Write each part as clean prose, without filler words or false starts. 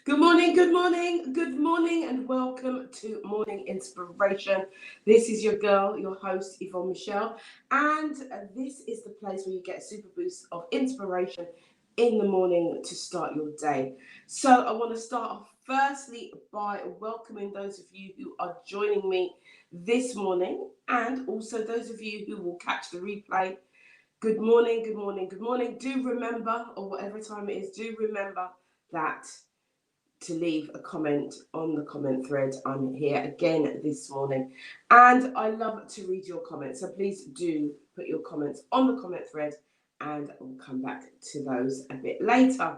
Good morning, good morning, good morning, and welcome to Morning Inspiration. This is your girl, your host, Yvonne Michelle, and this is the place where you get a super boost of inspiration in the morning to start your day. So, I want to start off firstly by welcoming those of you who are joining me this morning, and also those of you who will catch the replay. Good morning, good morning, good morning. Do remember, or whatever time it is, do remember that to leave a comment on the comment thread. I'm here again this morning and I love to read your comments. So please do put your comments on the comment thread and we'll come back to those a bit later.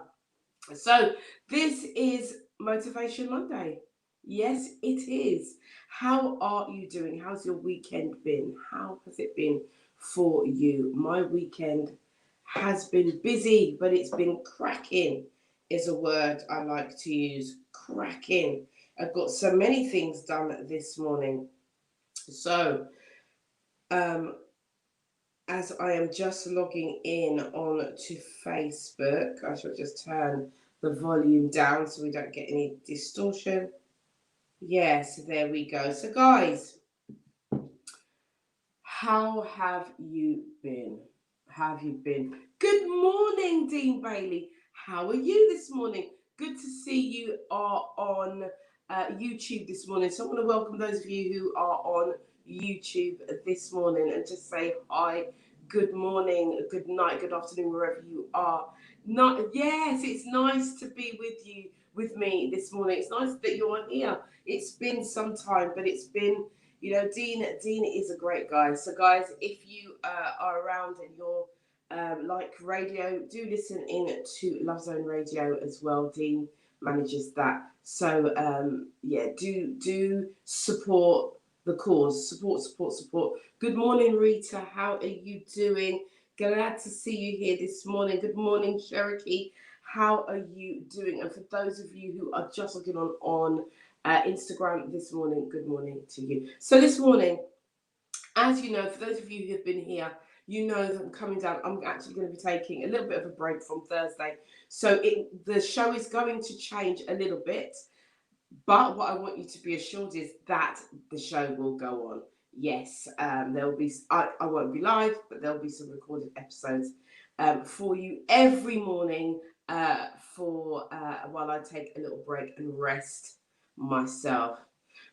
So this is Motivation Monday. Yes, it is. How are you doing? How's your weekend been? How has it been for you? My weekend has been busy, but it's been cracking, is a word I like to use. Cracking. I've got so many things done this morning. So, as I am just logging in on to Facebook, I shall just turn the volume down so we don't get any distortion. Yes, there we go. So, guys, how have you been? How have you been? Good morning, Dean Bailey. How are you this morning? Good to see you are on YouTube this morning. So I want to welcome those of you who are on YouTube this morning and just say hi, good morning, good night, good afternoon, wherever you are. Yes, it's nice to be with you, with me this morning. It's nice that you're here. It's been some time, but it's been, Dean is a great guy. So, guys, if you are around and you're like radio, do listen in to Love Zone Radio as well. Dean manages that. So, yeah, do support the cause. Support. Good morning, Rita. How are you doing? Glad to see you here this morning. Good morning, Cherokee. How are you doing? And for those of you who are just looking on Instagram this morning, good morning to you. So this morning, as you know, for those of you who have been here, you know that I'm coming down. I'm actually going to be taking a little bit of a break from Thursday. So the show is going to change a little bit. But what I want you to be assured is that the show will go on. Yes, there will be. I won't be live, but there will be some recorded episodes for you every morning for while I take a little break and rest myself.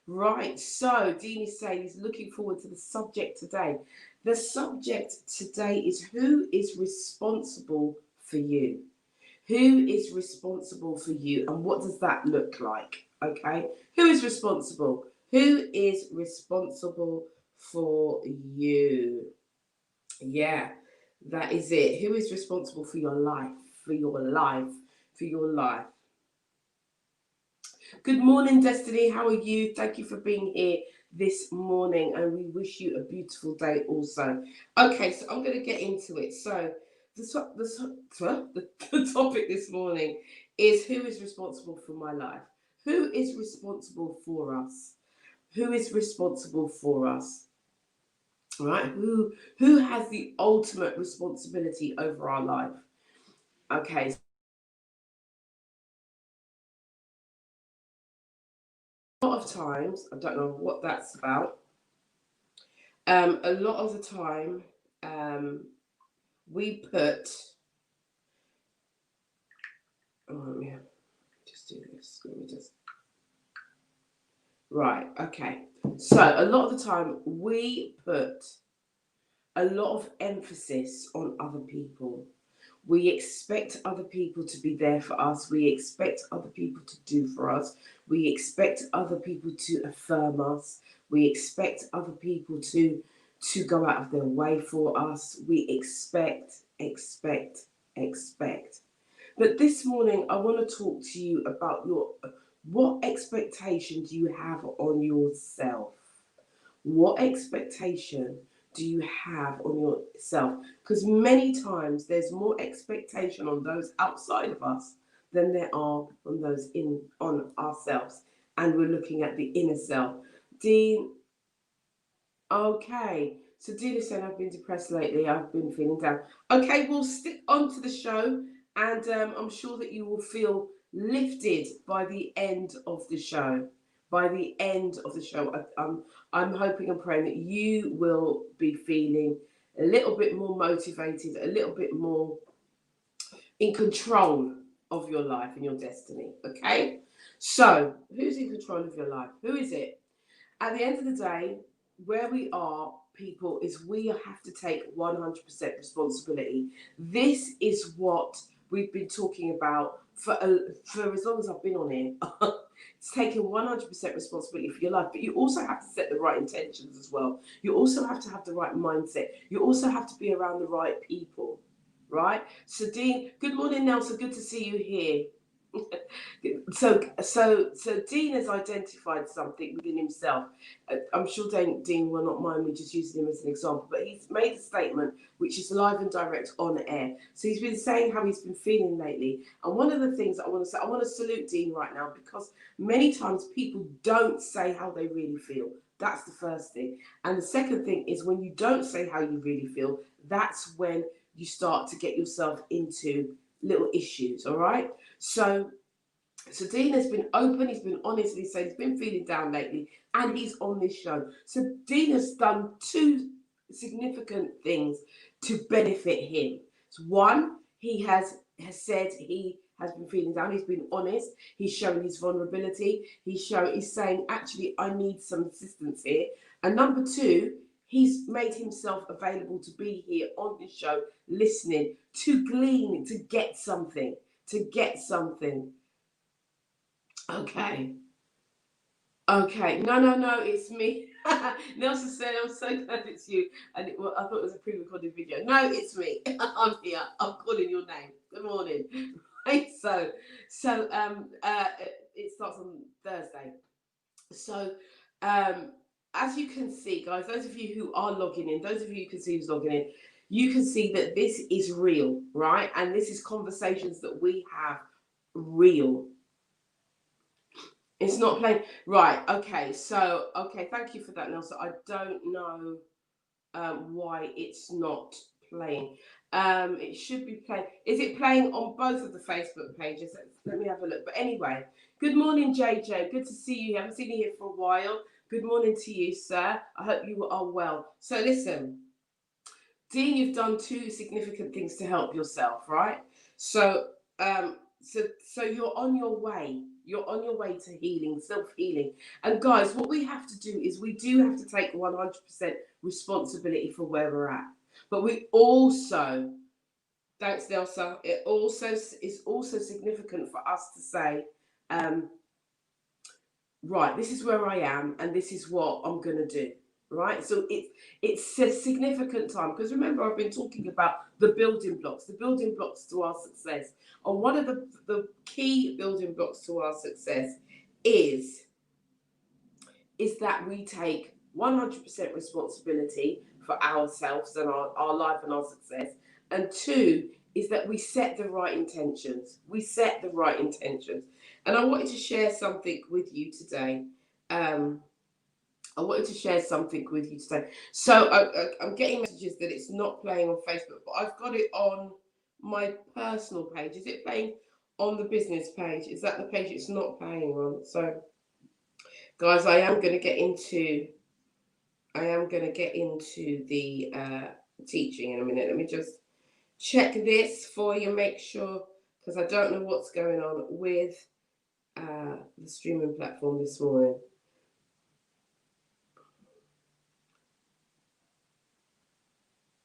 Right, so Dean is saying he's looking forward to the subject today. The subject today is who is responsible for you? Who is responsible for you and what does that look like? Okay, who is responsible? Who is responsible for you? Yeah, that is it. Who is responsible for your life? For your life? For your life? Good morning, Destiny. How are you? Thank you for being here this morning, and we wish you a beautiful day also. Okay, so I'm going to get into it. So, the topic this morning is who is responsible for my life? Who is responsible for us? Who is responsible for us? Right? Who has the ultimate responsibility over our life? Okay. A lot of times, I don't know what that's about. A lot of the time, we put. Oh, yeah. Just do this. Let me just. Right. Okay. So a lot of the time, we put a lot of emphasis on other people. We expect other people to be there for us. We expect other people to do for us. We expect other people to affirm us. We expect other people to go out of their way for us. We expect. But this morning, I want to talk to you about what expectations you have on yourself. What expectation do you have on yourself? Because many times there's more expectation on those outside of us than there are on those on ourselves. And we're looking at the inner self. Dean, okay. So Dean is saying I've been depressed lately. I've been feeling down. Okay, we'll stick on to the show, and I'm sure that you will feel lifted by the end of the show. By the end of the show, I'm hoping and praying that you will be feeling a little bit more motivated, a little bit more in control of your life and your destiny. Okay? So, who's in control of your life? Who is it? At the end of the day, where we are, people, is we have to take 100% responsibility. This is what we've been talking about for as long as I've been on here. It's taking 100% responsibility for your life, but you also have to set the right intentions as well. You also have to have the right mindset. You also have to be around the right people, right? So, Dean, good morning, Nelson. Good to see you here. So Dean has identified something within himself. I'm sure Dean will not mind me just using him as an example, but he's made a statement which is live and direct on air. So he's been saying how he's been feeling lately. And one of the things I want to say, I want to salute Dean right now, because many times people don't say how they really feel. That's the first thing. And the second thing is, when you don't say how you really feel, that's when you start to get yourself into little issues, all right? So Dean has been open, he's been honest, he said he's been feeling down lately, and he's on this show. So Dean has done two significant things to benefit him. So one, he has said he has been feeling down, he's been honest, he's showing his vulnerability, he's saying, actually, I need some assistance here. And number two, he's made himself available to be here on the show, listening, to glean, to get something, Okay. Okay. No, it's me. Nelson said, I'm so glad it's you. And I thought it was a pre-recorded video. No, it's me. I'm here. I'm calling your name. Good morning. Right. So it starts on Thursday. So as you can see, guys, those of you who are logging in, those of you who can see who's logging in, you can see that this is real, right? And this is conversations that we have real. It's not playing. Right, okay. So, okay, thank you for that, Nelson. I don't know why it's not playing. It should be playing. Is it playing on both of the Facebook pages? Let me have a look. But anyway, good morning, JJ. Good to see you. I haven't seen you here for a while. Good morning to you, sir. I hope you are well. So, listen, Dean, you've done two significant things to help yourself, right? So, so you're on your way. You're on your way to healing, self-healing. And guys, what we have to do is we do have to take 100% responsibility for where we're at. But we also, thanks, Nelsa, it also is also significant for us to say, right, this is where I am, and this is what I'm going to do. Right, so it's a significant time, because remember, I've been talking about the building blocks to our success. And one of the key building blocks to our success is that we take 100% responsibility for ourselves and our life and our success. And two is that we set the right intentions. And I wanted to share something with you today. So I'm getting messages that it's not playing on Facebook, but I've got it on my personal page. Is it playing on the business page? Is that the page it's not playing on? So, guys, I am going to get into the teaching in a minute. Let me just check this for you, make sure, because I don't know what's going on with the streaming platform this morning.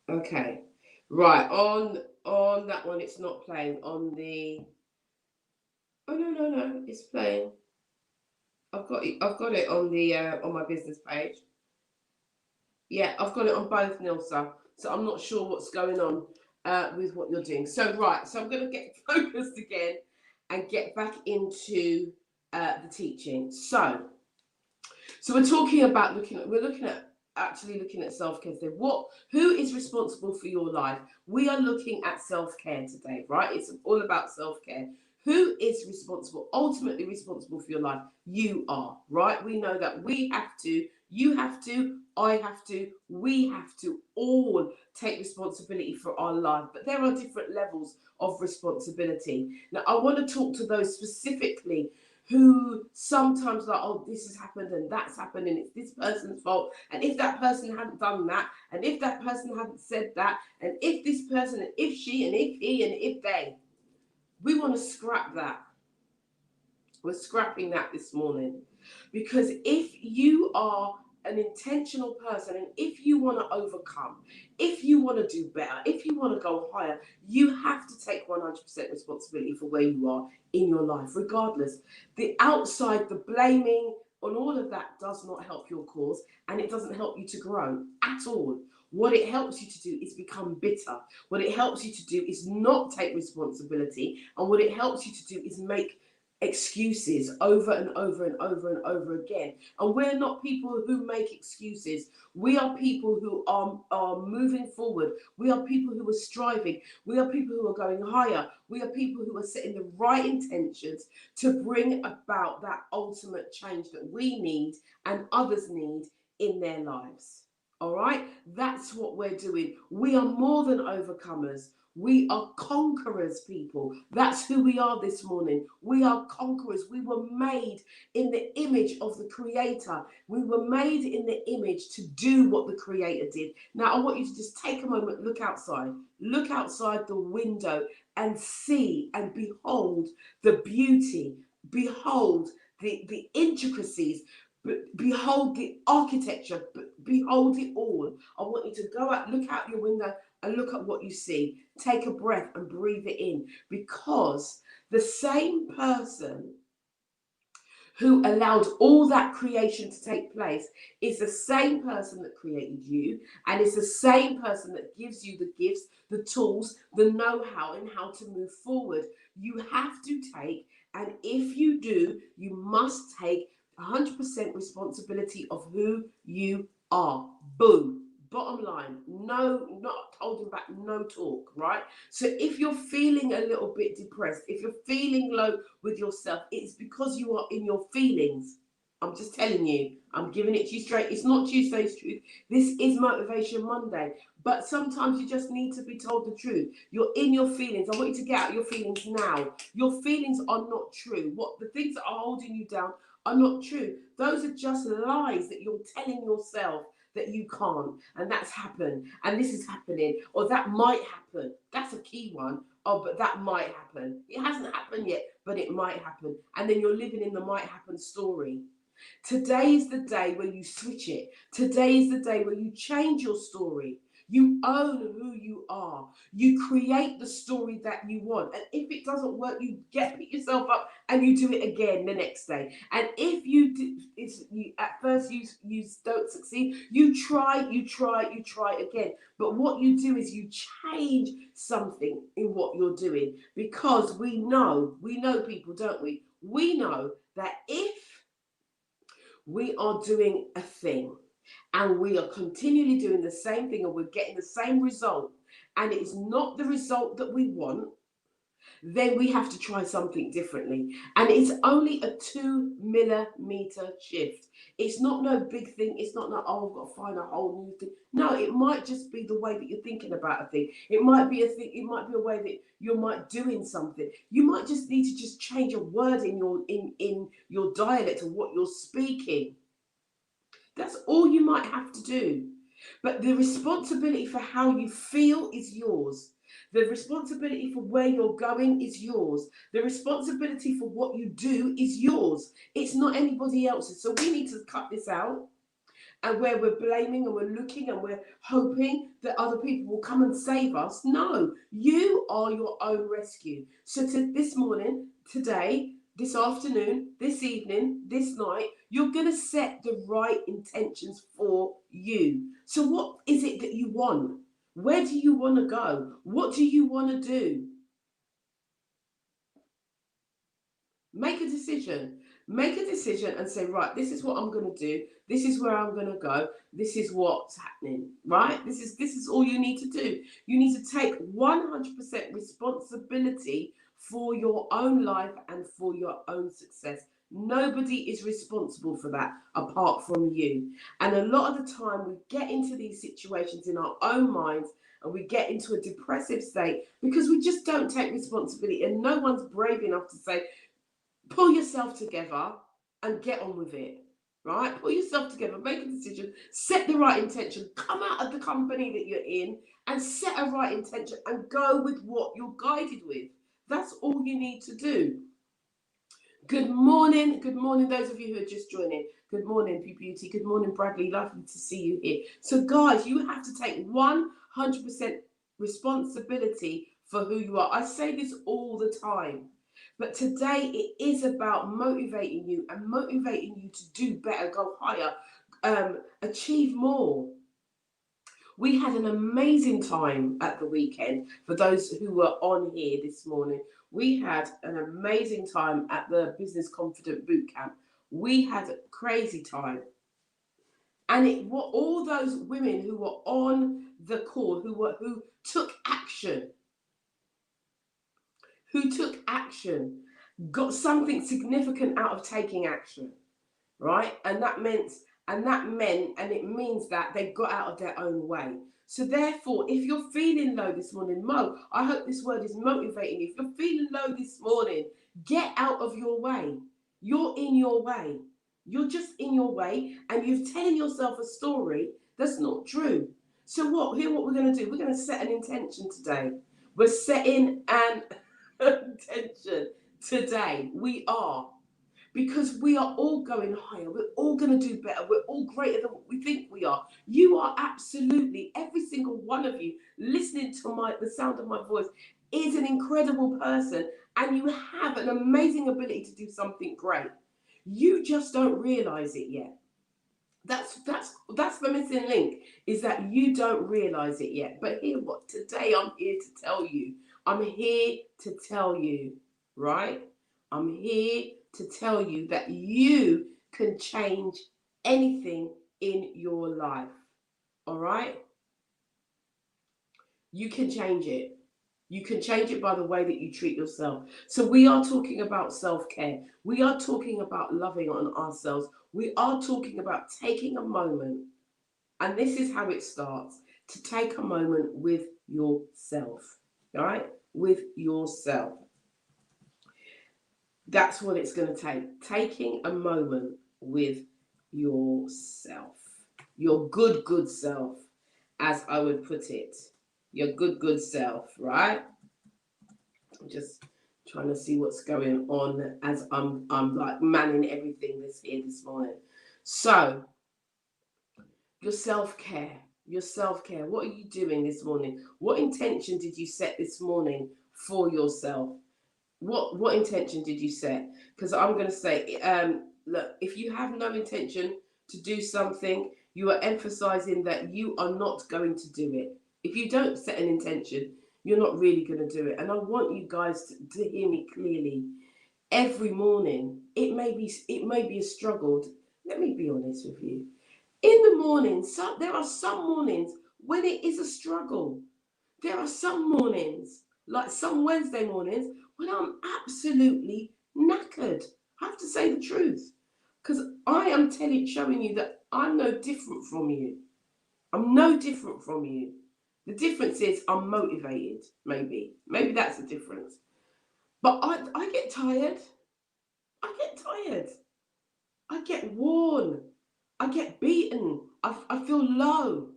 Okay, right, on that one it's not playing. On the no, it's playing. I've got it on the on my business page. Yeah, I've got it on both, Nilsa. So I'm not sure what's going on with what you're doing. So right, so I'm going to get focused again and get back into the teaching. So we're talking about looking at self-care today. Who is responsible for your life? We are looking at self-care today, right? It's all about self-care. Who is responsible, ultimately responsible for your life? You are, right? We know that we have to, you have to, I have to, we have to all take responsibility for our life. But there are different levels of responsibility. Now, I want to talk to those specifically who sometimes like, oh, this has happened and that's happened and it's this person's fault. And if that person hadn't done that, and if that person hadn't said that, and if this person, and if she, and if he, and if they, we want to scrap that. We're scrapping that this morning. Because if you are an intentional person and if you want to overcome, if you want to do better, if you want to go higher, you have to take 100% responsibility for where you are in your life, regardless. The outside, the blaming, and all of that does not help your cause, and it doesn't help you to grow at all. What it helps you to do is become bitter. What it helps you to do is not take responsibility, and what it helps you to do is make excuses over and over and over and over again. And we're not people who make excuses. We are people who are moving forward. We are people who are striving. We are people who are going higher. We are people who are setting the right intentions to bring about that ultimate change that we need and others need in their lives. All right? That's what we're doing. We are more than overcomers. We are conquerors, people. That's who we are this morning. We are conquerors. We were made in the image of the Creator. We were made in the image to do what the Creator did. Now, I want you to just take a moment, look outside. Look outside the window and see and behold the beauty. Behold the intricacies. Behold the architecture. Behold it all. I want you to go out, look out your window and look at what you see. Take a breath and breathe it in, because the same person who allowed all that creation to take place is the same person that created you, and it's the same person that gives you the gifts, the tools, the know-how, and how to move forward. You have to take, and if you do, you must take 100% responsibility of who you are. Boom. Bottom line, no, not holding back, no talk, right? So if you're feeling a little bit depressed, if you're feeling low with yourself, it's because you are in your feelings. I'm just telling you, I'm giving it to you straight. It's not Tuesday's truth. This is Motivation Monday. But sometimes you just need to be told the truth. You're in your feelings. I want you to get out your feelings now. Your feelings are not true. What the things that are holding you down are not true. Those are just lies that you're telling yourself that you can't, and that's happened, and this is happening, or that might happen. That's a key one. Oh, but that might happen. It hasn't happened yet, but it might happen. And then you're living in the might happen story. Today is the day where you switch it. Today is the day where you change your story. You own who you are. You create the story that you want. And if it doesn't work, you pick yourself up and you do it again the next day. And if you do, at first you don't succeed, you try again. But what you do is you change something in what you're doing, because we know people, don't we? We know that if we are doing a thing and we are continually doing the same thing and we're getting the same result, and it is not the result that we want, then we have to try something differently. And it's only a 2mm shift. It's not no big thing. It's not like, oh, I've got to find a whole new thing. No, it might just be the way that you're thinking about a thing. It might be a thing. It might be a way that you might doing something. You might just need to just change a word in your dialect of what you're speaking. That's all you might have to do. But the responsibility for how you feel is yours. The responsibility for where you're going is yours. The responsibility for what you do is yours. It's not anybody else's. So we need to cut this out. And where we're blaming and we're looking and we're hoping that other people will come and save us. No, you are your own rescue. So this morning, today, this afternoon, this evening, this night, you're going to set the right intentions for you. So what is it that you want? Where do you want to go? What do you want to do? Make a decision. Make a decision and say, right, this is what I'm going to do. This is where I'm going to go. This is what's happening, right? This is all you need to do. You need to take 100% responsibility for your own life and for your own success. Nobody is responsible for that apart from you. And a lot of the time we get into these situations in our own minds and we get into a depressive state because we just don't take responsibility, and no one's brave enough to say, pull yourself together and get on with it. Right? Pull yourself together, make a decision, set the right intention, come out of the company that you're in and set a right intention and go with what you're guided with. That's all you need to do. Good morning, those of you who are just joining. Good morning, Beauty. Good morning, Bradley. Lovely to see you here. So, guys, you have to take 100% responsibility for who you are. I say this all the time, but today it is about motivating you and motivating you to do better, go higher, achieve more. We had an amazing time at the weekend. For those who were on here this morning, we had an amazing time at the Business Confident Bootcamp. We had a crazy time. And it were all those women who were on the call, who took action, got something significant out of taking action, right? And it means that they got out of their own way. So therefore, if you're feeling low this morning, I hope this word is motivating you. If you're feeling low this morning, get out of your way. You're in your way. You're just in your way, and you're telling yourself a story that's not true. So what we're going to do, we're going to set an intention today. We're setting an intention today. We are. Because we are all going higher. We're all going to do better. We're all greater than what we think we are. You are absolutely, every single one of you listening to the sound of my voice is an incredible person, and you have an amazing ability to do something great. You just don't realize it yet. That's the missing link, is that you don't realize it yet. But today I'm here to tell you. I'm here to tell you, right? I'm here to tell you that you can change anything in your life. All right? You can change it. You can change it by the way that you treat yourself. So we are talking about self-care. We are talking about loving on ourselves. We are talking about taking a moment, and this is how it starts, to take a moment with yourself. All right? With yourself. That's what it's going to take. Taking a moment with yourself. Your good self, as I would put it. Your good self, right? I'm just trying to see what's going on as I'm like manning everything that's here this morning. So, your self-care. What are you doing this morning? What intention did you set this morning for yourself? What intention did you set? Because I'm going to say, look, if you have no intention to do something, you are emphasizing that you are not going to do it. If you don't set an intention, you're not really going to do it. And I want you guys to hear me clearly. Every morning, it may be a struggle. Let me be honest with you. In the morning, there are some mornings when it is a struggle. There are some mornings, like some Wednesday mornings, when I'm absolutely knackered. I have to say the truth, because I am showing you that I'm no different from you. I'm no different from you. The difference is I'm motivated, maybe. Maybe that's the difference. But I get tired. I get worn. I get beaten. I feel low.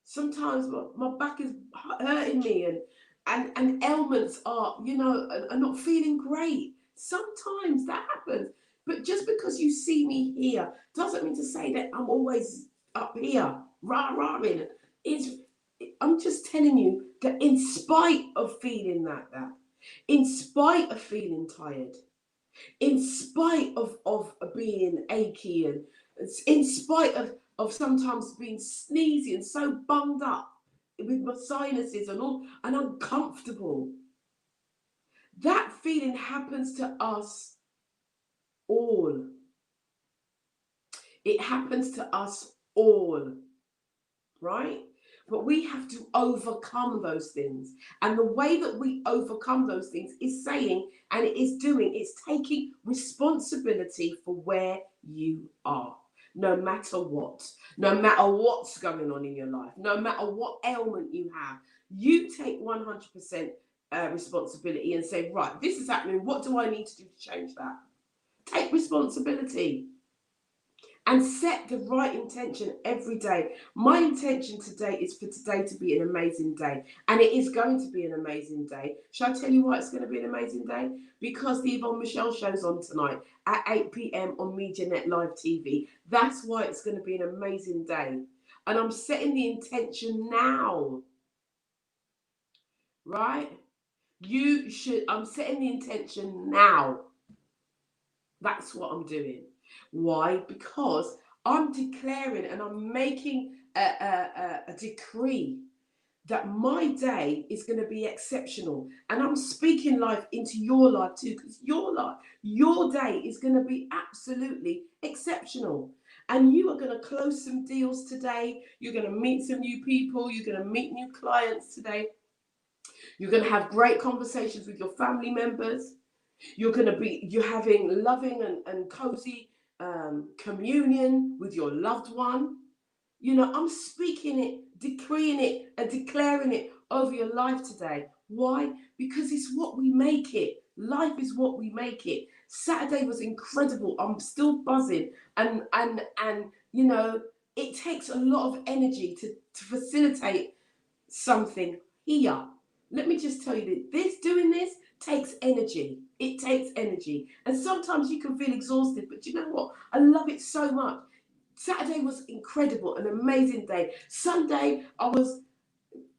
Sometimes my back is hurting me, and ailments are not feeling great. Sometimes that happens. But just because you see me here doesn't mean to say that I'm always up here, rah-rahing. I'm just telling you that in spite of feeling that, in spite of feeling tired, in spite of being achy, and in spite of sometimes being sneezy and so bunged up with my sinuses and all and uncomfortable, that feeling happens to us all. It happens to us all, right? But we have to overcome those things. And the way that we overcome those things is saying, and it is doing, it's taking responsibility for where you are. No matter what, no matter what's going on in your life, no matter what ailment you have, you take 100% responsibility and say, right, this is happening. What do I need to do to change that? Take responsibility and set the right intention every day. My intention today is for today to be an amazing day, and it is going to be an amazing day. Shall I tell you why it's going to be an amazing day? Because the Yvonne Michelle show's on tonight at 8 p.m. on MediaNet Live TV. That's why it's going to be an amazing day. And I'm setting the intention now, right? I'm setting the intention now. That's what I'm doing. Why? Because I'm declaring and I'm making a decree that my day is going to be exceptional. And I'm speaking life into your life too, because your day is going to be absolutely exceptional. And you are going to close some deals today. You're going to meet some new people. You're going to meet new clients today. You're going to have great conversations with your family members. You're having loving and cozy communion with your loved one. You know, I'm speaking it, decreeing it, and declaring it over your life today. Why? Because it's what we make it. Life is what we make it. Saturday was incredible. I'm still buzzing, and you know, it takes a lot of energy to facilitate something here. Let me just tell you that doing this takes energy. It takes energy. And sometimes you can feel exhausted, but you know what? I love it so much. Saturday was incredible, an amazing day. Sunday, I was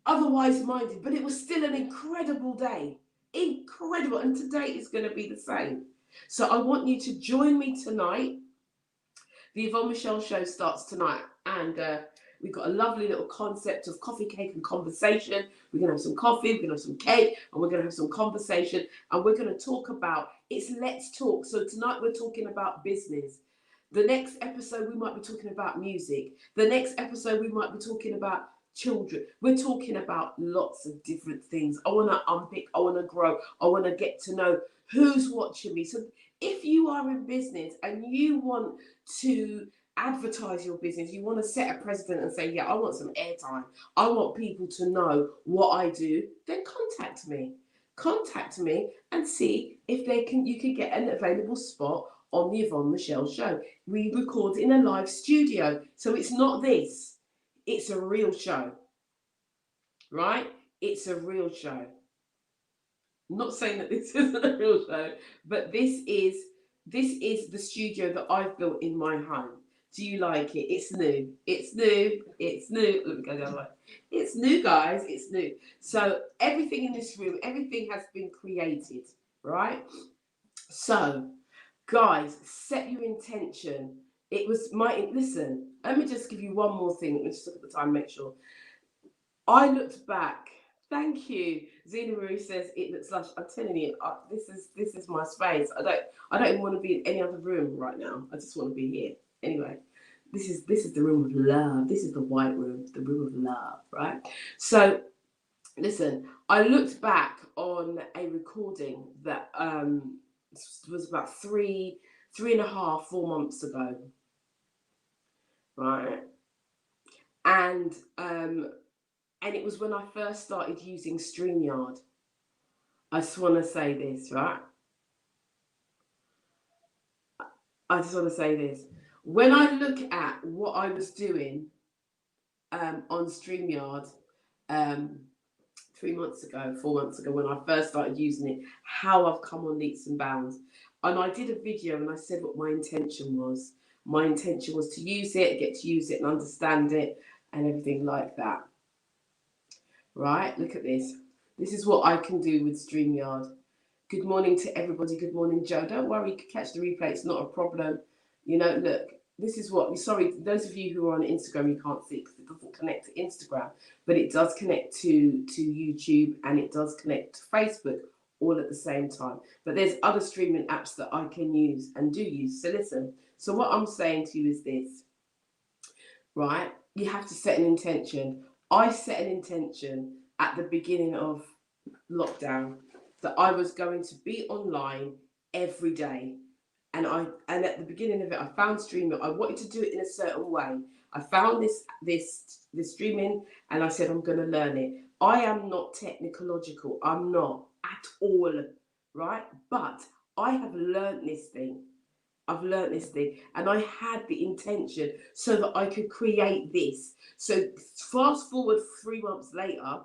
otherwise minded, but it was still an incredible day. Incredible. And today is going to be the same. So I want you to join me tonight. The Yvonne Michelle show starts tonight, and we've got a lovely little concept of coffee, cake, and conversation. We're going to have some coffee, we're going to have some cake, and we're going to have some conversation, and we're going to talk about, Let's Talk. So tonight we're talking about business. The next episode we might be talking about music. The next episode we might be talking about children. We're talking about lots of different things. I want to unpick, I want to grow, I want to get to know who's watching me. So if you are in business and you want to advertise your business, you want to set a precedent and say, yeah, I want some airtime, I want people to know what I do, then contact me and see if you can get an available spot on the Yvonne Michelle show. We record in a live studio, so it's not this, it's a real show, right? It's a real show. I'm not saying that this isn't a real show, but this is the studio that I've built in my home. Do you like it? It's new. It's new. It's new. Let me go the other way. It's new, guys. It's new. So everything in this room, everything has been created, right? So, guys, set your intention. Listen, let me just give you one more thing. Let's just look at the time, make sure. I looked back. Thank you. Zena Marie says it looks lush. I'm telling you, this is my space. I don't even want to be in any other room right now. I just want to be here. Anyway, this is the room of love. This is the white room, the room of love, right? So, listen, I looked back on a recording that was about 3.5, 4 months ago, right? And it was when I first started using StreamYard. I just want to say this, right? I just want to say this. When I look at what I was doing on StreamYard 3 months ago, 4 months ago, when I first started using it, how I've come on leaps and bounds. And I did a video and I said what my intention was. My intention was to use it, get to use it and understand it and everything like that. Right, look at this. This is what I can do with StreamYard. Good morning to everybody. Good morning, Joe. Don't worry, you can catch the replay. It's not a problem. You know, look, this is what, sorry, those of you who are on Instagram, you can't see because it doesn't connect to Instagram, but it does connect to YouTube and it does connect to Facebook all at the same time. But there's other streaming apps that I can use and do use. So listen, so what I'm saying to you is this, right? You have to set an intention. I set an intention at the beginning of lockdown that I was going to be online every day. And at the beginning of it, I found streaming. I wanted to do it in a certain way. I found this streaming, and I said I'm going to learn it. I am not technological. I'm not at all, right? But I have learned this thing. I've learned this thing, and I had the intention so that I could create this. So fast forward 3 months later,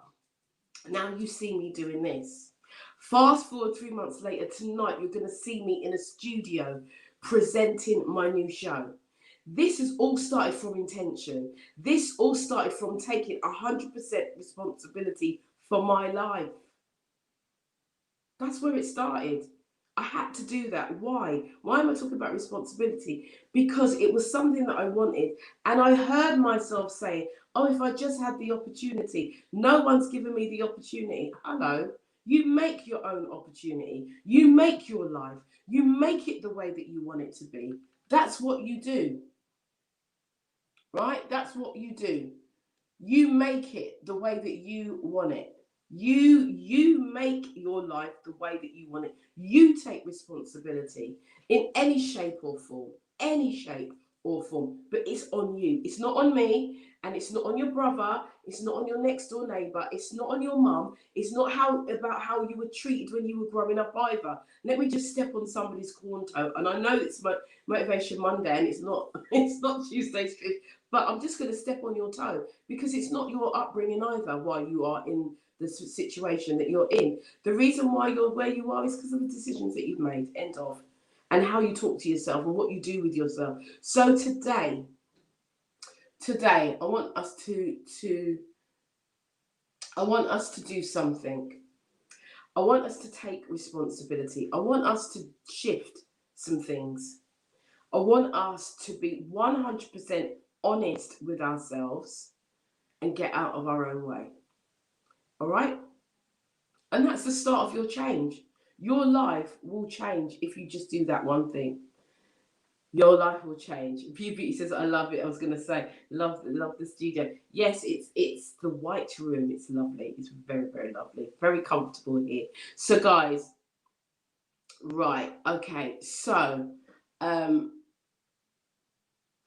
now you see me doing this. Fast forward 3 months later, tonight you're going to see me in a studio presenting my new show. This has all started from intention. This all started from taking 100% responsibility for my life. That's where it started. I had to do that. Why? Why am I talking about responsibility? Because it was something that I wanted. And I heard myself say, oh, if I just had the opportunity. No one's given me the opportunity. Hello. You make your own opportunity. You make your life. You make it the way that you want it to be. That's what you do. Right? That's what you do. You make it the way that you want it. You make your life the way that you want it. You take responsibility in any shape or form. Any shape or form. But it's on you. It's not on me, and it's not on your brother. It's not on your next door neighbour. It's not on your mum. It's not about how you were treated when you were growing up either. Let me just step on somebody's corn toe. And I know it's Motivation Monday, and it's not it's not Tuesday Street, but I'm just going to step on your toe because it's not your upbringing either why you are in the situation that you're in. The reason why you're where you are is because of the decisions that you've made, end of, and how you talk to yourself and what you do with yourself. So today, I want us to do something. I want us to take responsibility. I want us to shift some things. I want us to be 100% honest with ourselves and get out of our own way. All right? And that's the start of your change. Your life will change if you just do that one thing. Your life will change. Beauty says, "I love it." I was going to say, love the studio. Yes, it's the white room. It's lovely. It's very very lovely. Very comfortable here. So guys, right? Okay. So, um,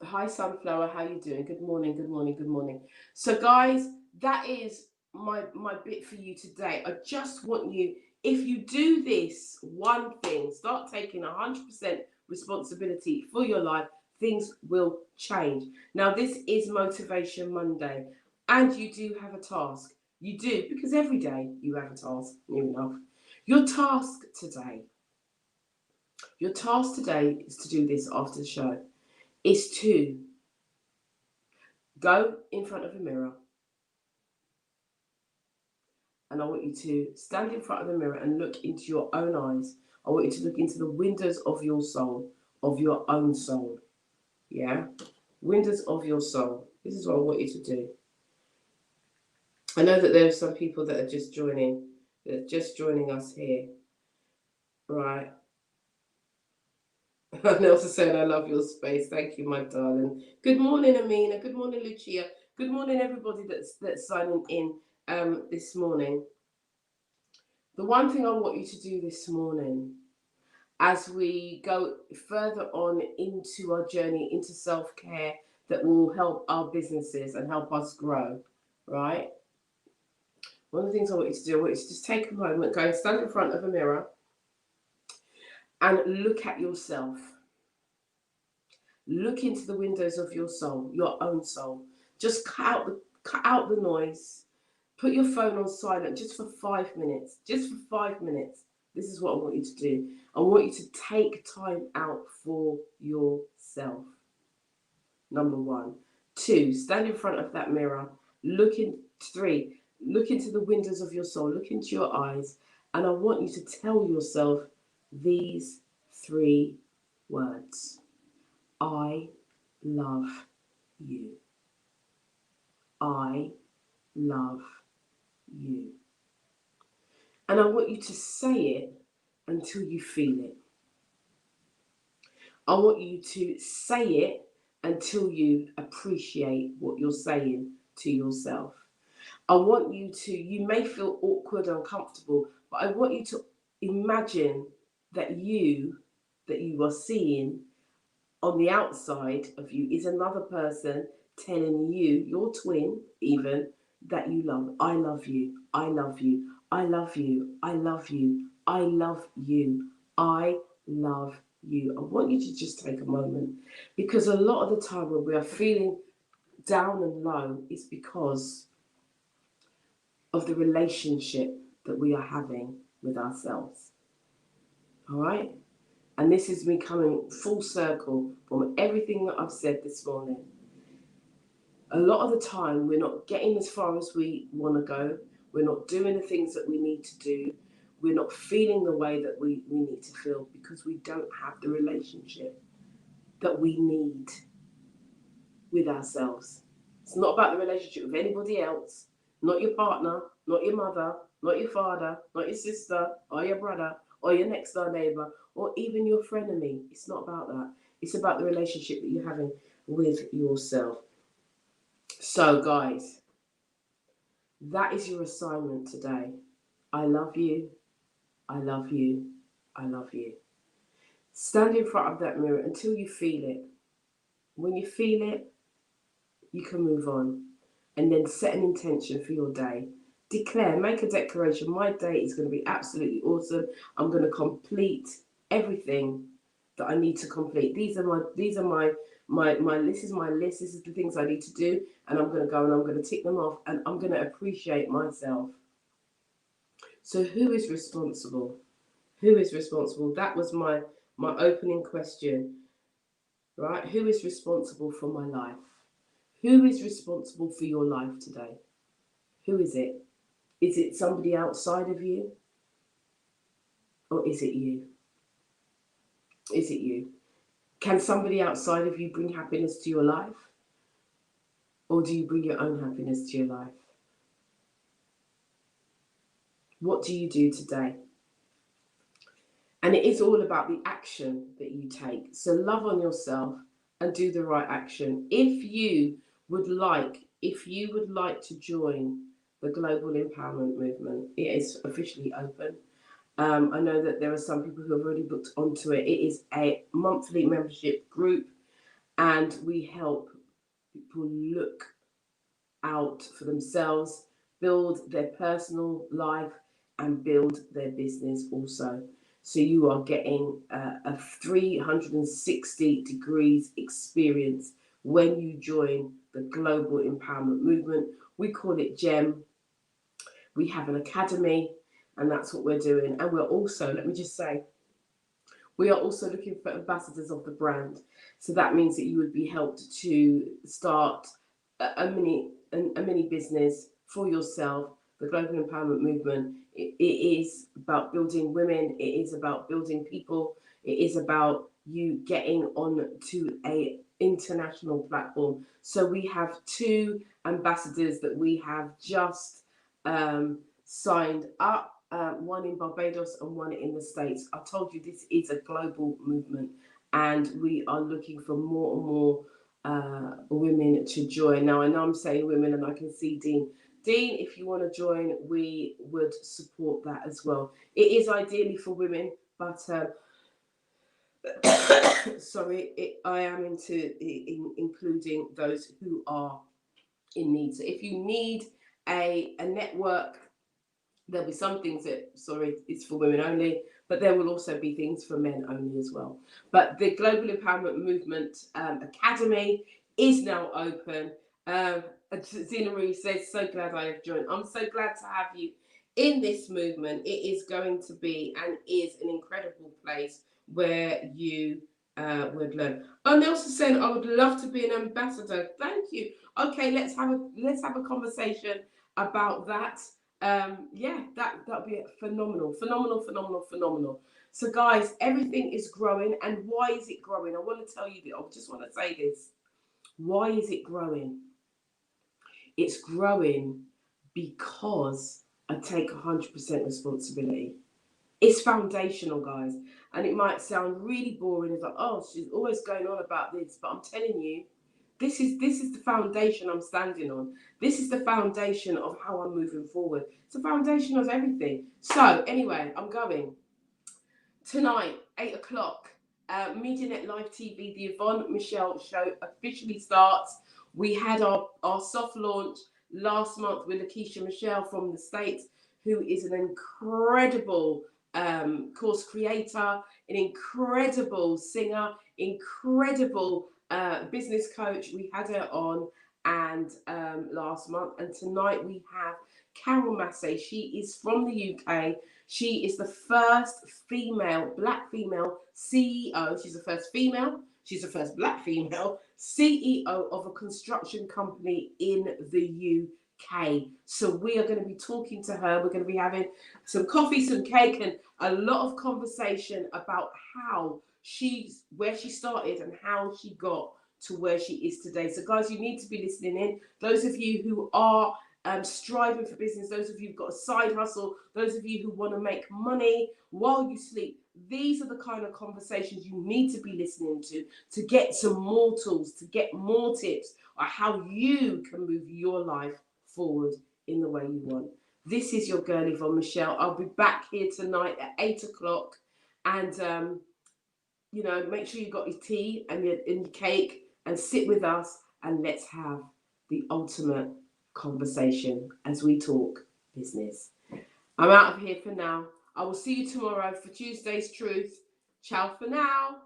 hi Sunflower. How you doing? Good morning. Good morning. Good morning. So guys, that is my bit for you today. I just want you, if you do this one thing, start taking 100% responsibility for your life, things will change. Now this is Motivation Monday, and you do have a task. You do, because every day you have a task, new enough. Your task today is to do this after the show, is to go in front of a mirror, and I want you to stand in front of the mirror and look into your own eyes. I want you to look into the windows of your soul, of your own soul. Yeah? Windows of your soul. This is what I want you to do. I know that there are some people that are just joining us here. Right. Nelson saying, I love your space. Thank you, my darling. Good morning, Amina. Good morning, Lucia. Good morning, everybody that's signing in this morning. The one thing I want you to do this morning, as we go further on into our journey into self-care that will help our businesses and help us grow, right? One of the things I want you to do, I want you to just take a moment, go and stand in front of a mirror and look at yourself. Look into the windows of your soul, your own soul. Just cut out the noise. Put your phone on silent just for 5 minutes. Just for 5 minutes. This is what I want you to do. I want you to take time out for yourself. Number 1. 2, stand in front of that mirror. 3, look into the windows of your soul. Look into your eyes. And I want you to tell yourself these 3 words. I love you. I love you. And I want you to say it until you feel it. I want you to say it until you appreciate what you're saying to yourself. I want you to, you may feel awkward and uncomfortable, but I want you to imagine that you are seeing on the outside of you is another person telling you, your twin even, that you love. I love you. I love you. I love you. I love you. I love you. I love you. I want you to just take a moment, because a lot of the time when we are feeling down and low, it's because of the relationship that we are having with ourselves. All right? And this is me coming full circle from everything that I've said this morning. A lot of the time, we're not getting as far as we want to go. We're not doing the things that we need to do. We're not feeling the way that we need to feel because we don't have the relationship that we need with ourselves. It's not about the relationship with anybody else, not your partner, not your mother, not your father, not your sister, or your brother, or your next door neighbour, or even your frenemy. It's not about that. It's about the relationship that you're having with yourself. So, guys, that is your assignment today. I love you. I love you. I love you. Stand in front of that mirror until you feel it. When you feel it, you can move on. And then set an intention for your day. Declare, make a declaration. My day is going to be absolutely awesome. I'm going to complete everything that I need to complete. These are my this is my list. This is the things I need to do, and I'm going to go and I'm going to tick them off, and I'm going to appreciate myself. So who is responsible? Who is responsible? That was my opening question, right? Who is responsible for my life? Who is responsible for your life today? Who is it? Is it somebody outside of you? Or is it you? Is it you? Can somebody outside of you bring happiness to your life? Or do you bring your own happiness to your life? What do you do today? And it is all about the action that you take. So love on yourself and do the right action. If you would like to join the Global Empowerment Movement, it is officially open. I know that there are some people who have already booked onto it. It is a monthly membership group, and we help people look out for themselves, build their personal life, and build their business also. So you are getting a 360 degrees experience when you join the Global Empowerment Movement. We call it G.E.M. We have an academy, and that's what we're doing. And we're also, let me just say, we are also looking for ambassadors of the brand. So that means that you would be helped to start a mini business for yourself. The Global Empowerment Movement, it is about building women. It is about building people. It is about you getting on to a international platform. So we have two ambassadors that we have just signed up, one in Barbados and one in the States. I told you this is a global movement, and we are looking for more and more women to join. Now, I know I'm saying women, and I can see Dean. Dean, if you want to join, we would support that as well. It is ideally for women, but sorry, I am including those who are in need. So if you need a network, there'll be some things that, sorry, it's for women only, but there will also be things for men only as well. But the Global Empowerment Movement Academy is now open. Zena Marie says, so glad I have joined. I'm so glad to have you in this movement. It is going to be and is an incredible place where you would learn. Oh, Nelson said, I would love to be an ambassador. Thank you. Okay, let's have a conversation about that. Yeah, that'll be phenomenal, phenomenal, phenomenal, phenomenal. So, guys, everything is growing, and why is it growing? I want to tell you that. I just want to say this. Why is it growing? It's growing because I take 100% responsibility. It's foundational, guys, and it might sound really boring. It's like, oh, she's always going on about this, but I'm telling you, This is the foundation I'm standing on. This is the foundation of how I'm moving forward. It's the foundation of everything. So anyway, I'm going tonight, 8 o'clock. MediaNet Live TV, the Yvonne Michelle show officially starts. We had our soft launch last month with Lakeisha Michelle from the States, who is an incredible course creator, an incredible singer, incredible business coach. We had her on and last month, and tonight we have Carol Massey. She is from the UK. She is the first female, black female CEO. She's the first female. She's the first black female CEO of a construction company in the UK. So we are going to be talking to her. We're going to be having some coffee, some cake, and a lot of conversation about where she started and how she got to where she is today. So guys, you need to be listening in. Those of you who are striving for business, those of you who've got a side hustle, those of you who want to make money while you sleep, these are the kind of conversations you need to be listening to get some more tools, to get more tips on how you can move your life forward in the way you want. This is your girl Yvonne Michelle. I'll be back here tonight at 8 o'clock, and make sure you got your tea and your cake and sit with us, and let's have the ultimate conversation as we talk business. I'm out of here for now. I will see you tomorrow for Tuesday's Truth. Ciao for now.